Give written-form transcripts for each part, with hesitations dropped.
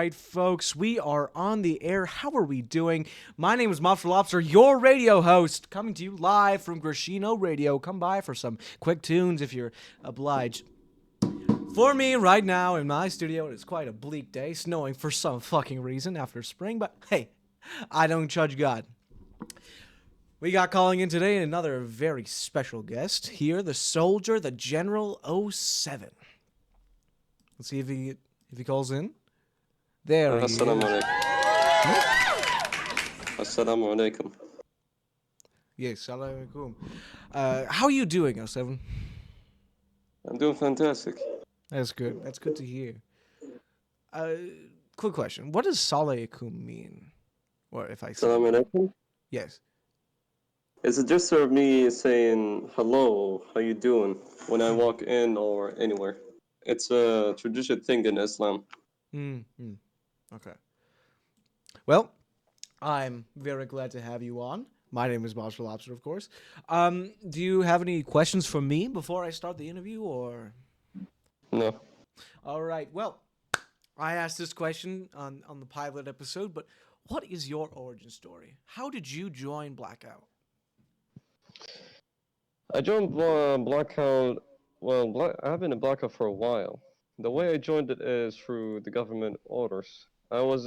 right, folks. We are on the air. How are we doing? My name is Monster Lobster, your radio host, coming to you live from Grashino Radio. Come by for some quick tunes if you're obliged. For me, right now in my studio, it is quite a bleak day, snowing for some fucking reason after spring, but hey, I don't judge God. We got calling in today another very special guest here, the soldier, the General 07. Let's see if he calls in. There he Assalamu is. alaikum. Assalamu alaikum. Yes, salam alaikum. How are you doing, 07? I'm doing fantastic. That's good. That's good to hear. Uh, quick question. What does salam alaikum mean? Or if I say Assalamu it wrong. alaikum. Yes. It's a gesture of me saying hello, how you doing when I walk in or anywhere. It's a traditional thing in Islam. Mm-hmm. Okay. Well, I'm very glad to have you on. My name is Marshall Lobster, of course. Do you have any questions for me before I start the interview, or? No. All right. Well, I asked this question on the pilot episode, but what is your origin story? How did you join Blackout? I joined Blackout. Well, I've been in Blackout for a while. The way I joined it is through the government orders. I was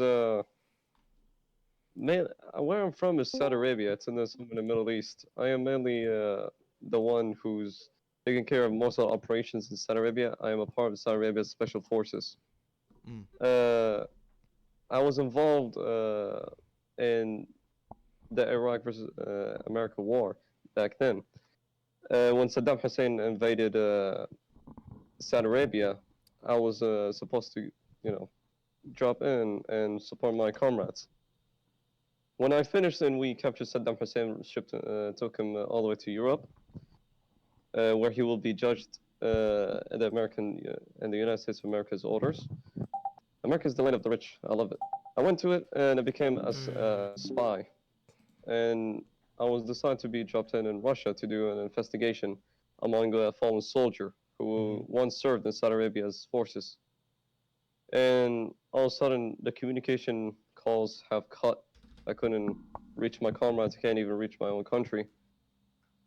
man. Where I'm from is Saudi Arabia. It's in the Middle East. I am mainly the one who's taking care of most of the operations in Saudi Arabia. I am a part of Saudi Arabia's special forces. Mm. Uh, I was involved in the Iraq versus America war back then. When Saddam Hussein invaded Saudi Arabia, I was supposed to, drop in and support my comrades. When I finished and we captured Saddam Hussein, took him all the way to Europe, where he will be judged in the United States of America's orders. America is the land of the rich. I love it. I went to it and I became a spy, and I was decided to be dropped in Russia to do an investigation among a fallen soldier who once served in Saudi Arabia's forces. And all of a sudden, the communication calls have cut. I couldn't reach my comrades. I can't even reach my own country.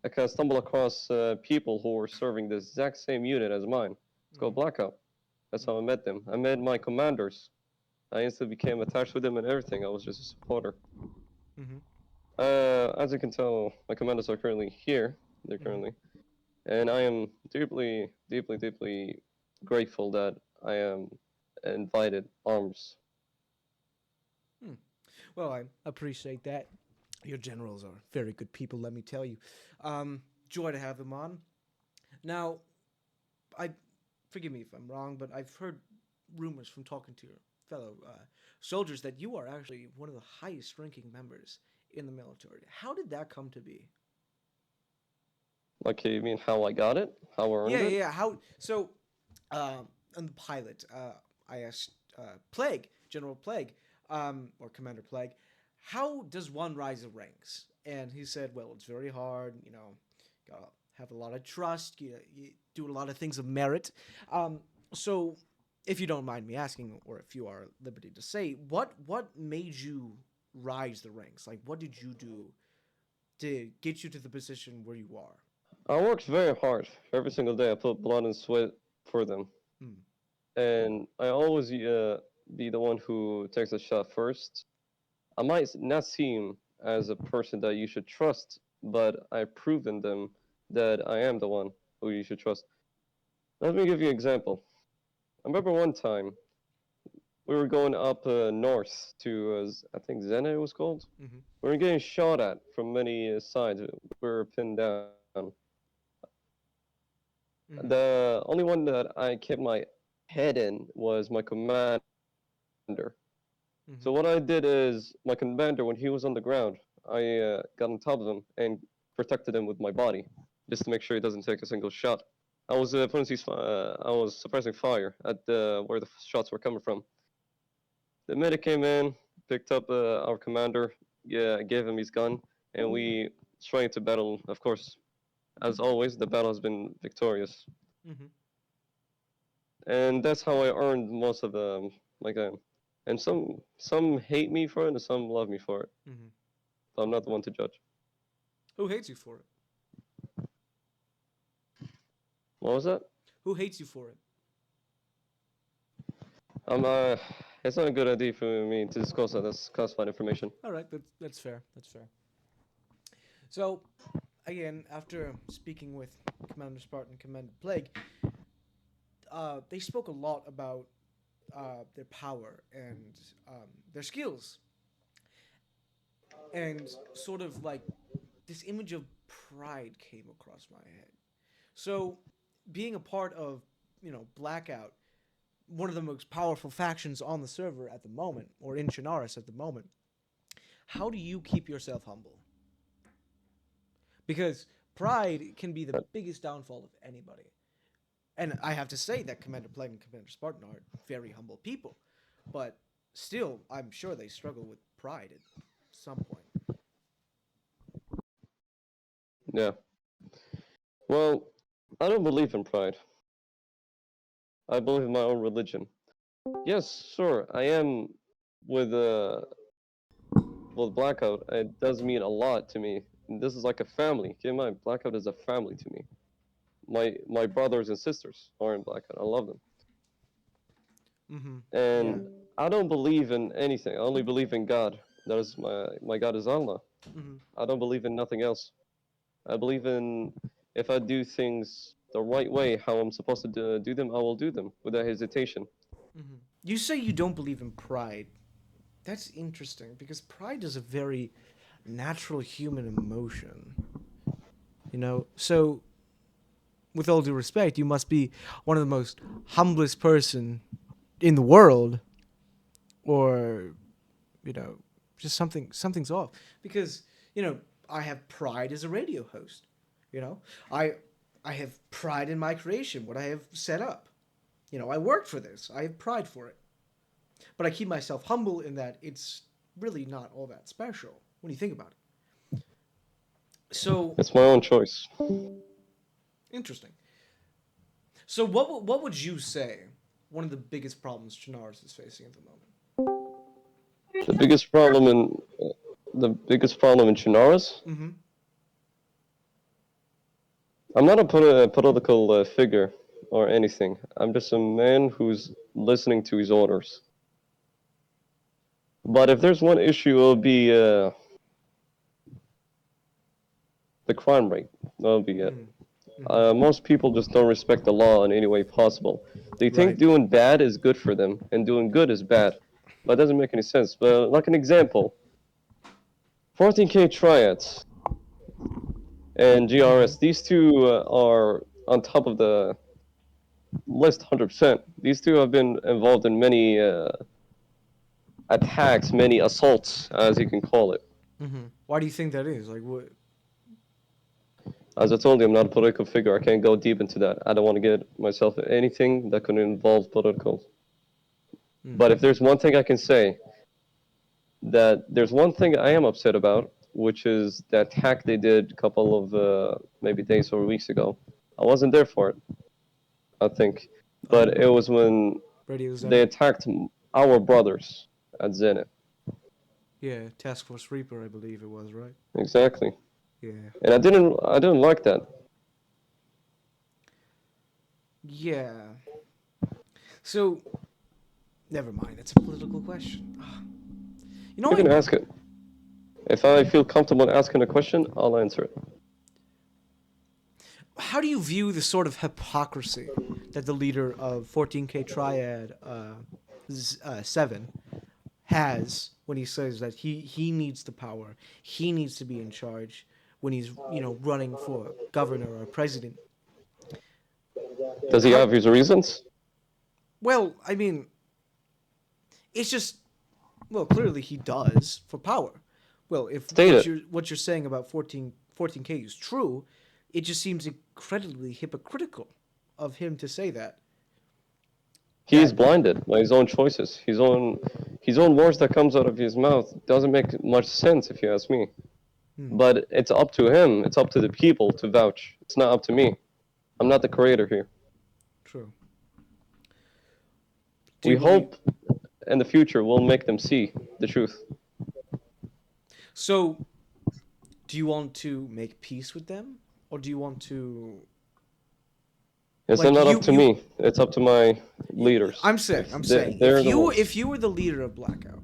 I kind of stumbled across people who were serving the exact same unit as mine. It's called Blackout. That's how I met them. I met my commanders. I instantly became attached with them and everything. I was just a supporter. Mm-hmm. As you can tell, my commanders are currently here. They're currently, and I am deeply, deeply, deeply grateful that I am invited arms. Well, I appreciate that. Your generals are very good people, let me tell you. Joy to have them on. Now, I forgive me if I'm wrong, but I've heard rumors from talking to your fellow soldiers that you are actually one of the highest ranking members in the military. How did that come to be? Okay, you mean how I got it? How I Yeah, earned it? yeah. How so? On the pilot, I asked Plague, General Plague, or Commander Plague, how does one rise the ranks? And he said, well, it's very hard. You know, gotta have a lot of trust. You do a lot of things of merit. So, if you don't mind me asking, or if you are at liberty to say, what made you rise the ranks? Like, what did you do to get you to the position where you are? I worked very hard every single day. I put blood and sweat for them, Hmm. and I always be the one who takes the shot first. I might not seem as a person that you should trust, but I've proven them that I am the one who you should trust. Let me give you an example. I remember one time we were going up north to, I think Zena it was called. Mm-hmm. We were getting shot at from many sides. We were pinned down. Mm-hmm. The only one that I kept my head in was my commander. Mm-hmm. So what I did is my commander, when he was on the ground, I got on top of him and protected him with my body, just to make sure he doesn't take a single shot. I was suppressing fire at where the shots were coming from. The medic came in, picked up our commander, yeah, gave him his gun, and we straight into battle. Of course, as always, the battle has been victorious, Mm-hmm. and that's how I earned most of like and some hate me for it, and some love me for it. Hmm. So I'm not the one to judge. Who hates you for it? What was that? Who hates you for it? I'm It's not a good idea for me to discuss that. That's classified information. All right, that's fair. That's fair. So, again, after speaking with Commander Spartan, Commander Plague, they spoke a lot about their power and their skills, and sort of like this image of pride came across my head. So, being a part of, Blackout, one of the most powerful factions on the server at the moment, or in Chernarus at the moment, how do you keep yourself humble? Because pride can be the biggest downfall of anybody. And I have to say that Commander Plague and Commander Spartan are very humble people. But still, I'm sure they struggle with pride at some point. Yeah. Well, I don't believe in pride. I believe in my own religion. Yes, sure, I am with Blackout. It does mean a lot to me. This is like a family. Keep in mind, Blackout is a family to me. My brothers and sisters are in Blackout. I love them. Mm-hmm. And I don't believe in anything. I only believe in God. That is my God is Allah. Mm-hmm. I don't believe in nothing else. I believe in if I do things the right way, how I'm supposed to do them, I will do them without hesitation. Mm-hmm. You say you don't believe in pride. That's interesting because pride is a very natural human emotion. So with all due respect, you must be one of the most humblest person in the world, or you know, just something's off. Because I have pride as a radio host. You know, I I have pride in my creation, what I have set up. I worked for this. I have pride for it. But I keep myself humble in that it's really not all that special when you think about it. So It's my own choice. interesting. So what would you say one of the biggest problems Chernarus is facing at the moment? The biggest problem in Chernarus. Mm-hmm. I'm not a political figure or anything. I'm just a man who's listening to his orders. But if there's one issue, it'll be the crime rate. That'll be it. Most people just don't respect the law in any way possible. They think Right. doing bad is good for them, and doing good is bad. But it doesn't make any sense. But like an example, 14K Triads and GRS, these two are on top of the list 100%. These two have been involved in many attacks, many assaults, as you can call it. Mm-hmm. Why do you think that is? Like what? As I told you, I'm not a political figure. I can't go deep into that. I don't want to get myself in anything that could involve political. But if there's one thing I can say, that there's one thing I am upset about, which is the attack they did a couple of maybe days or weeks ago. I wasn't there for it, I think. But it was when Radio they Zenith. attacked our brothers at Zenith. Yeah, Task Force Reaper, I believe it was, right? Exactly. Yeah. And I didn't like that. Yeah. So, never mind. It's a political question. You know You can what? ask it. If I feel comfortable asking a question, I'll answer it. How do you view the sort of hypocrisy that the leader of 14K Triad 7 has when he says that he needs the power, he needs to be in charge when he's running for governor or president? Does he have his reasons? Well, I mean, it's just clearly he does for power. Well, if what you're saying about 14K is true, it just seems incredibly hypocritical of him to say that. He is blinded by his own choices. His own words that comes out of his mouth doesn't make much sense if you ask me. But it's up to him. It's up to the people to vouch. It's not up to me. I'm not the creator here. True. We hope in the future will make them see the truth. So, do you want to make peace with them, or do you want to It's like not up to me. It's up to my leaders. I'm saying, If I'm they- saying, they're if the you ones. if you were the leader of Blackout,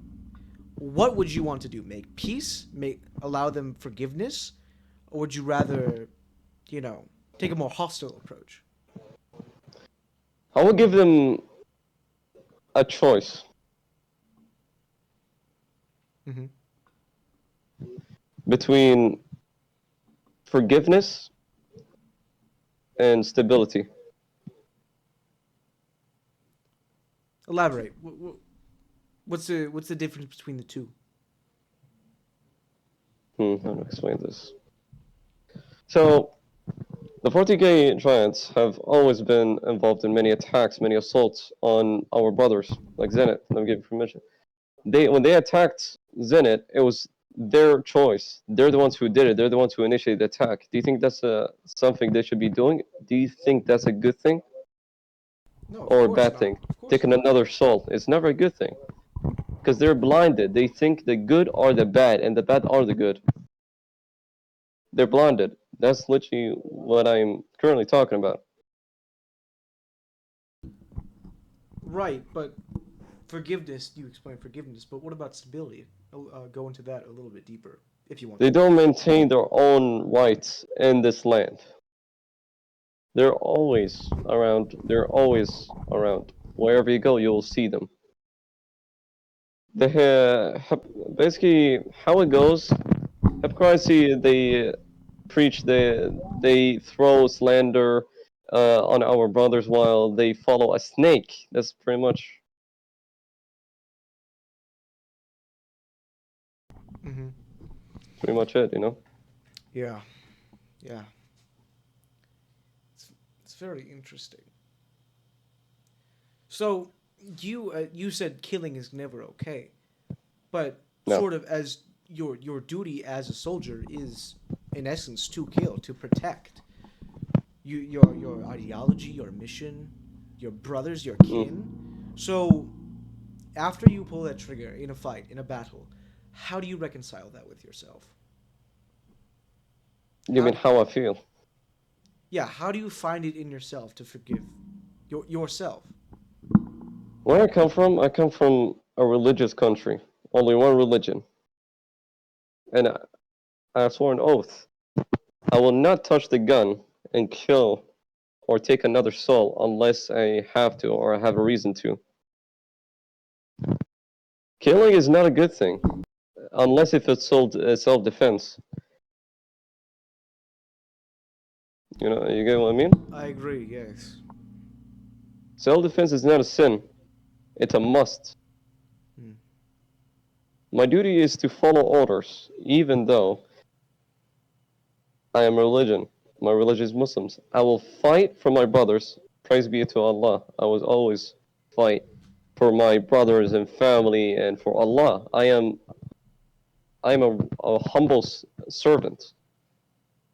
what would you want to do? Make peace? Allow them forgiveness, or would you rather, you know, take a more hostile approach? I will give them a choice Mm-hmm. between forgiveness and stability. Elaborate. What's the difference between the two? How to explain this? So, the 40K Giants have always been involved in many attacks, many assaults on our brothers, like Zenit. Let me give you permission. When they attacked Zenit, it was their choice. They're the ones who did it. They're the ones who initiated the attack. Do you think that's something they should be doing? Do you think that's a good thing No, of or a course bad not. thing? Of course Taking not. another soul, it's never a good thing because they're blinded. They think the good are the bad and the bad are the good. They're blinded. That's literally what I'm currently talking about. Right, but forgiveness. You explain forgiveness, but what about stability? Go into that a little bit deeper if you want They to. don't maintain their own rights in this land. They're always around. They're always around. Wherever you go, you'll see them. Basically, how it goes, hypocrisy, they preach, they throw slander on our brothers while they follow a snake. That's Mm-hmm. pretty much it, you know? Yeah, yeah. It's very interesting. So you said killing is never okay, but No. sort of as your duty as a soldier is in essence to kill, to protect your ideology, your mission, your brothers, your Mm. kin. So after you pull that trigger in a fight, in a battle, how do you reconcile that with yourself? You How mean how I feel? yeah, how do you find it in yourself to forgive yourself? Where I come from a religious country. Only one religion. And I swore an oath. I will not touch the gun and kill or take another soul unless I have to or I have a reason to. Killing is not a good thing unless if it's self-defense. You get what I mean? I agree. Yes. Self-defense is not a sin. It's a must. Hmm. My duty is to follow orders, even though I am a religion. My religion is Muslims. I will fight for my brothers. Praise be to Allah. I will always fight for my brothers and family and for Allah. I am a humble servant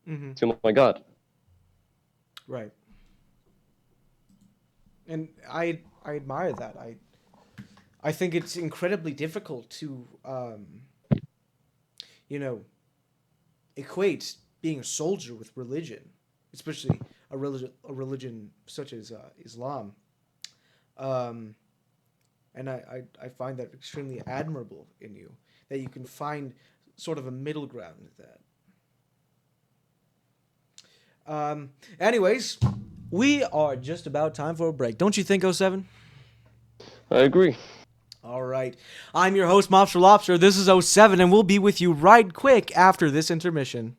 Mm-hmm. to my God. Right. And I admire that. I think it's incredibly difficult to you know equate being a soldier with religion, especially a religion such as Islam. Um, and I find that extremely admirable in you that you can find sort of a middle ground with that. Anyways, we are just about time for a break. Don't you think, O7? I agree. All right. I'm your host, Mobster Lobster. This is O7, and we'll be with you right quick after this intermission.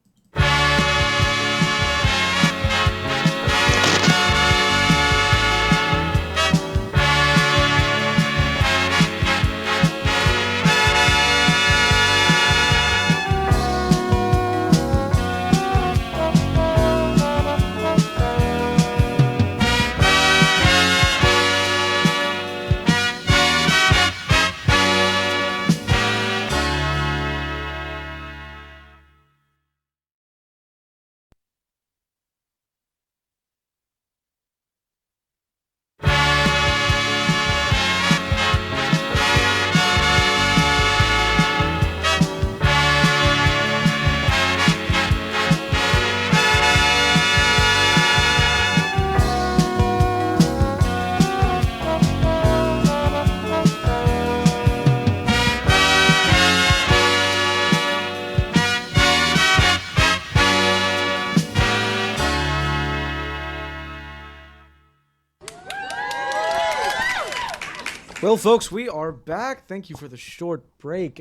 Well, folks, we are back. Thank you for the short break.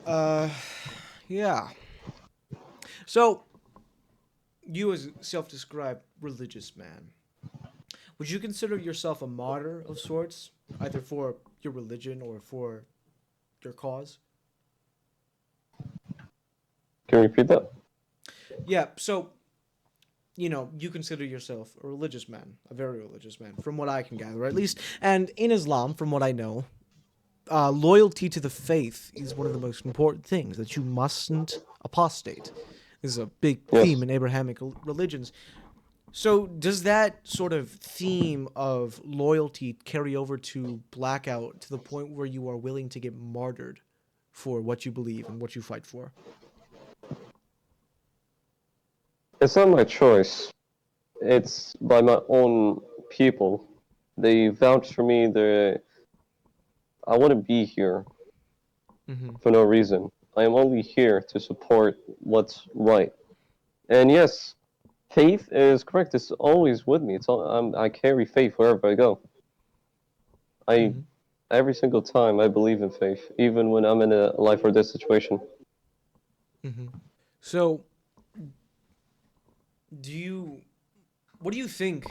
Uh, yeah. So, you as a self-described religious man, would you consider yourself a martyr of sorts, either for your religion or for your cause? Can you repeat that? Yeah. So, you consider yourself a religious man, a very religious man, from what I can gather, at least. And in Islam, from what I know, loyalty to the faith is one of the most important things that you mustn't apostate. This is a big theme Yes. in Abrahamic religions. So, does that sort of theme of loyalty carry over to Blackout to the point where you are willing to get martyred for what you believe and what you fight for? It's not my choice. It's by my own people. They vouch for me. I wouldn't be here Mm-hmm. for no reason. I am only here to support what's right. And yes, faith is correct. It's always with me. I carry faith wherever I go. I Mm-hmm. every single time I believe in faith, even when I'm in a life or death situation. Mm-hmm. So, what do you think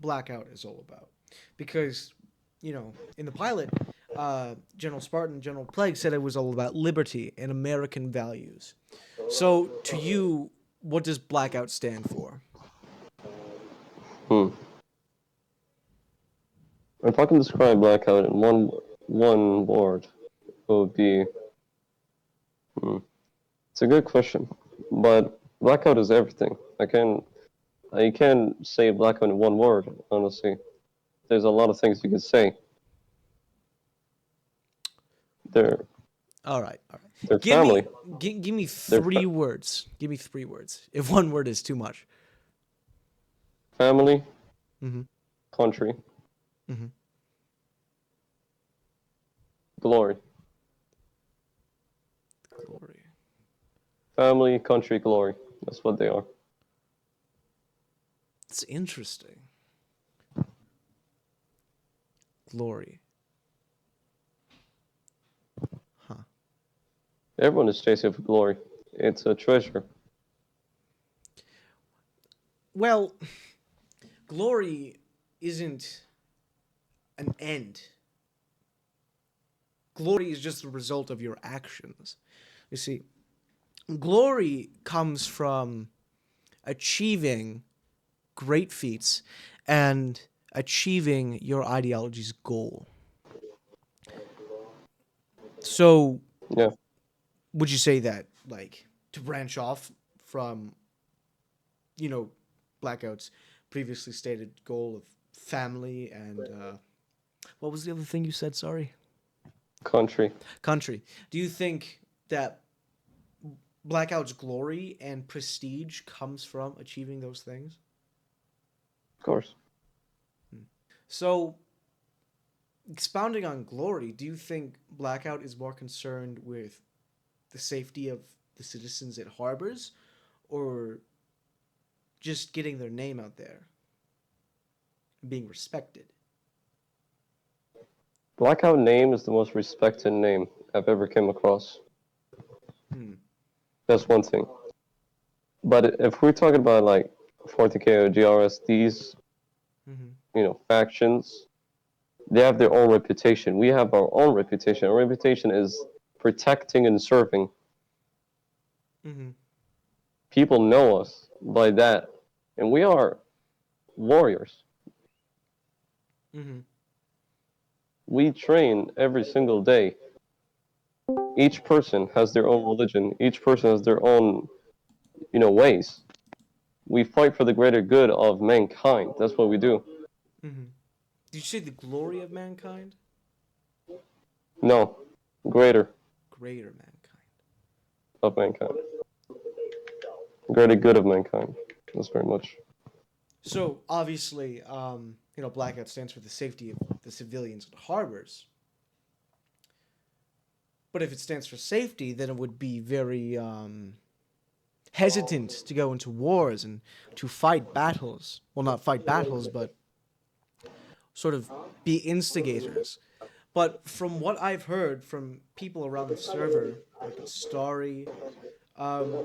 Blackout is all about? Because, in the pilot, General Spartan, General Plague said it was all about liberty and American values. So, to you, what does Blackout stand for? Hmm. If I can describe blackout in one word, it would be. Hmm. It's a good question, but blackout is everything. I can't say blackout in one word. Honestly, there's a lot of things you could say. They're All right, all right. they're Give me, family. give me They're three words. Give me 3 words. If one word is too much. family, Mm-hmm. country, Mm-hmm. glory. Glory. Family, country, glory. That's what they are. It's interesting. Glory. Huh. Everyone is chasing for glory. It's a treasure. Well, glory isn't an end. Glory is just the result of your actions. You see, glory comes from achieving great feats and achieving your ideology's goal. So, Yeah, would you say that, like, to branch off from, you know, Blackout's previously stated goal of family and what was the other thing you said? Sorry, country. country. Do you think that Blackout's glory and prestige comes from achieving those things? Of course. So, expounding on glory, do you think Blackout is more concerned with the safety of the citizens it harbors or just getting their name out there and being respected? Blackout name is the most respected name I've ever came across. Hmm. That's one thing. But if we're talking about like 40K or GRS, these Mm-hmm. factions, they have their own reputation. We have our own reputation. Our reputation is protecting and serving. Mm-hmm. People know us by that, and we are warriors. Mm-hmm. We train every single day. Each person has their own religion. Each person has their own, ways. We fight for the greater good of mankind. That's what we do. Mm-hmm. Did you say the glory of mankind? No, greater Greater mankind. of mankind. Greater good of mankind. That's very much. So obviously, Blackout stands for the safety of the civilians it harbors. But if it stands for safety, then it would be very hesitant to go into wars and to fight battles. Well, not fight battles, but sort of be instigators. But from what I've heard from people around the server, like Starry, um,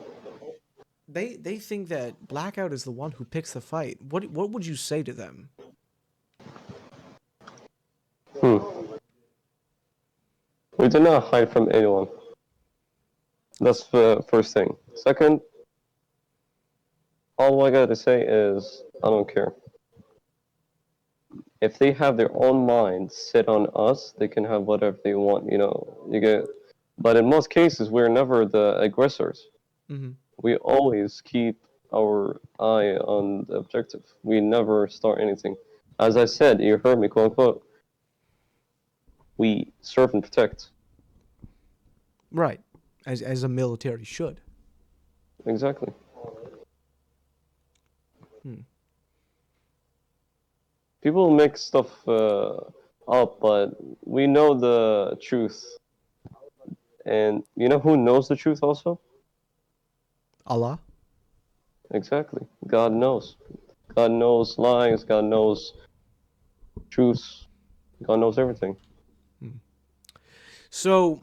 they think that Blackout is the one who picks the fight. What would you say to them? Hmm. We do not hide from anyone. That's the first thing. Second, all I gotta say is I don't care. If they have their own mind set on us, they can have whatever they want. You get. But in most cases, we're never the aggressors. Mm-hmm. We always keep our eye on the objective. We never start anything. As I said, you heard me, quote unquote. We serve and protect. Right, as a military should. Exactly. Hmm. People make stuff up, but we know the truth. And you know who knows the truth also? Allah. Exactly. God knows. God knows lies. God knows truths. God knows everything. So,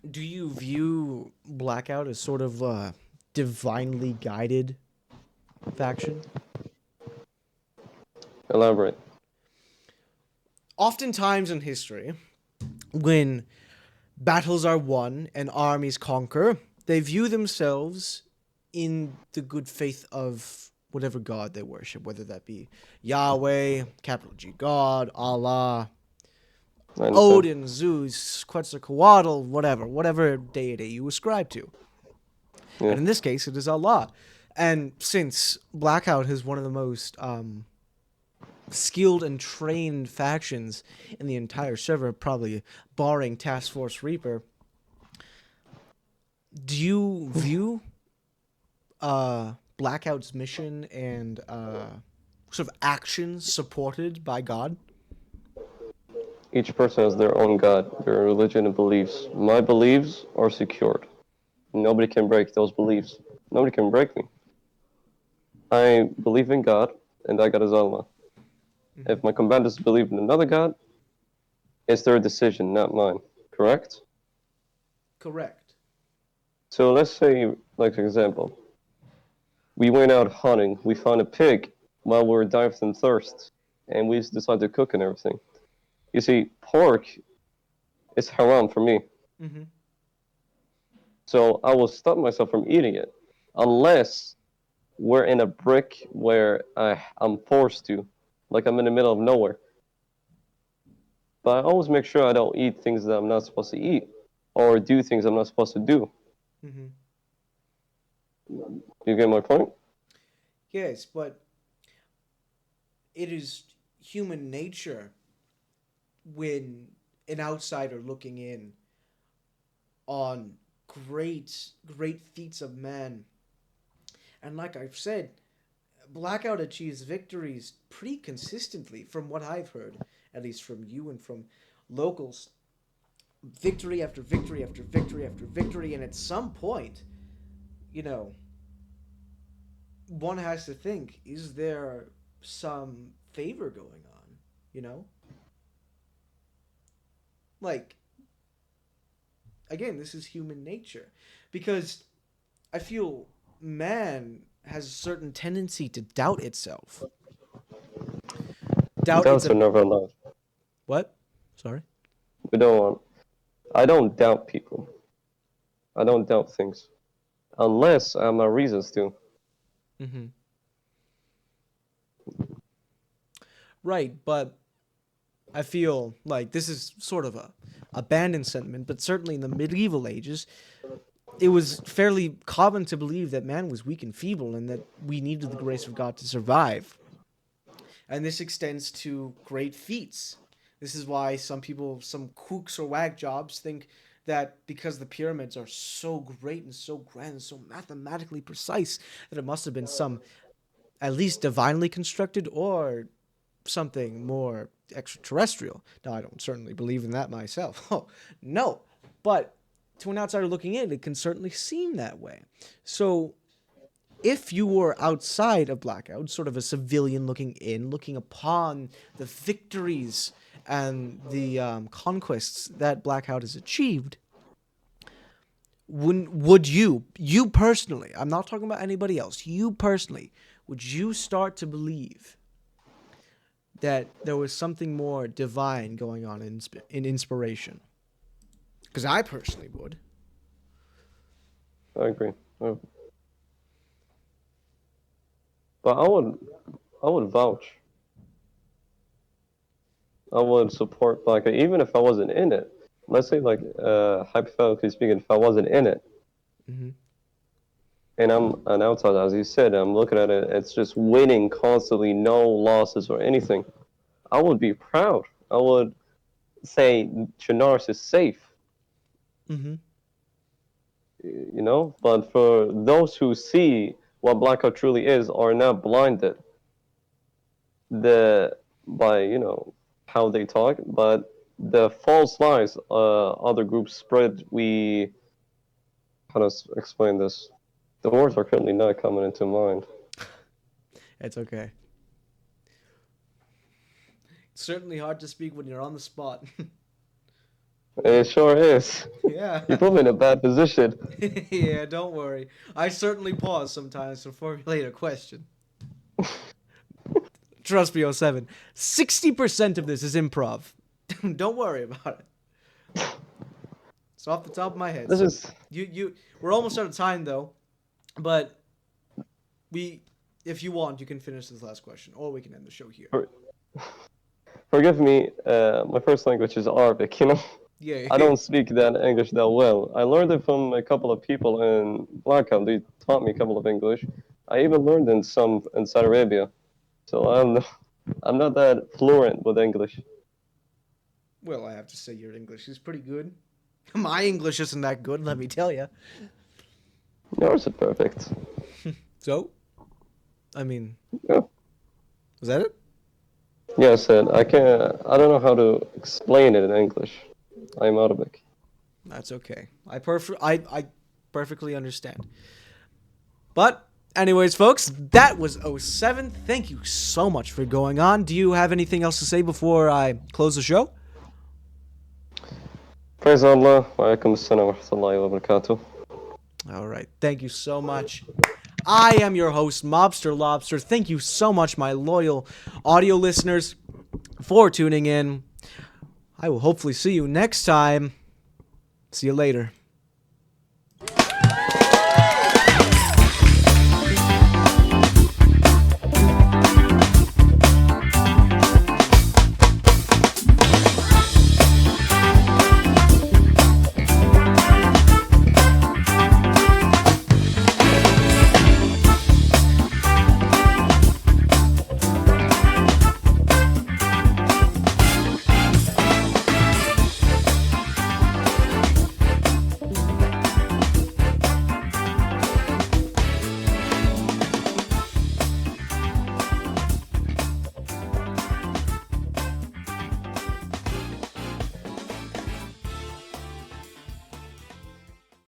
do you view Blackout as sort of a divinely guided faction? Elaborate. Oftentimes in history, when battles are won and armies conquer, they view themselves in the good faith of whatever god they worship, whether that be Yahweh, capital G God, Allah, I understand. Odin, Zeus, Quetzalcoatl, whatever deity you ascribe to. Yeah. And in this case, it is Allah. And since Blackout is one of the most skilled and trained factions in the entire server, probably barring Task Force Reaper, do you view Blackout's mission and sort of actions supported by God? Each person has their own God, their religion and beliefs. My beliefs are secured. Nobody can break those beliefs. Nobody can break me. I believe in God, and that God is Allah. If my combatants believe in another God, it's their decision, not mine. Correct? Correct. So let's say, like for example, we went out hunting, we found a pig while we were dying from thirst, and we decided to cook and everything. You see, pork is haram for me, Mm-hmm. so I will stop myself from eating it, unless we're in a brick where I'm forced to, like I'm in the middle of nowhere. But I always make sure I don't eat things that I'm not supposed to eat, or do things I'm not supposed to do. Mm-hmm. You get my point? Yes, but it is human nature when an outsider looking in on great feats of man. And like I've said, Blackout achieves victories pretty consistently from what I've heard, at least from you and from locals. Victory after victory after victory after victory, and at some point, you know, one has to think, is there some favor going on, you know? Like, again, this is human nature. Because I feel man has a certain tendency to doubt itself. Doubt its Doubts are ab- never allowed. what? Sorry. We don't want. I don't doubt people. I don't doubt things, unless I have my reasons to. Mm-hmm. Right, but I feel like this is sort of a abandoned sentiment, but certainly in the medieval ages, it was fairly common to believe that man was weak and feeble and that we needed the grace of God to survive. And this extends to great feats. This is why some people, some kooks or wag jobs, think that because the pyramids are so great and so grand and so mathematically precise, that it must have been some at least divinely constructed or something more extraterrestrial. Now, I don't certainly believe in that myself. Oh, no. But to an outsider looking in, it can certainly seem that way. So if you were outside of Blackout, sort of a civilian looking in, looking upon the victories and the conquests that Blackout has achieved, would you personally, I'm not talking about anybody else, you personally, would you start to believe that there was something more divine going on in inspiration? Because I personally would. I agree. But I would vouch. I would support Blackout, even if I wasn't in it. Let's say, like, hypothetically speaking, if I wasn't in it, Mm-hmm. and I'm an outsider, as you said, I'm looking at it, it's just winning constantly, no losses or anything. I would be proud. I would say Chernarus is safe, Mm-hmm. you know? But for those who see what Blackout truly is are not blinded by, how they talk, but the false lies other groups spread, how to explain this? The words are currently not coming into mind. It's okay. It's certainly hard to speak when you're on the spot. It sure is. Yeah. You put me in a bad position. Yeah, don't worry. I certainly pause sometimes to formulate a question. Trust me, oh 07. 60% of this is improv. Don't worry about it. It's off the top of my head. This So is we're almost out of time though. But if you want, you can finish this last question, or we can end the show here. forgive me. My first language is Arabic. Yeah. I don't speak that English that well. I learned it from a couple of people in Blackout. They taught me a couple of English. I even learned in Saudi Arabia. So I'm not that fluent with English. Well, I have to say your English is pretty good. My English isn't that good, let me tell you. Yours is perfect. So, I mean, Yeah. was that it? Yeah, I said I can't. I don't know how to explain it in English. I'm Arabic. That's okay. I perfectly understand. But anyways, folks, that was 07. Thank you so much for going on. Do you have anything else to say before I close the show? Praise Allah. Wa alaikum assalam wa rahmatullahi wa barakatuh. All right. Thank you so much. I am your host, Mobster Lobster. Thank you so much, my loyal audio listeners, for tuning in. I will hopefully see you next time. See you later.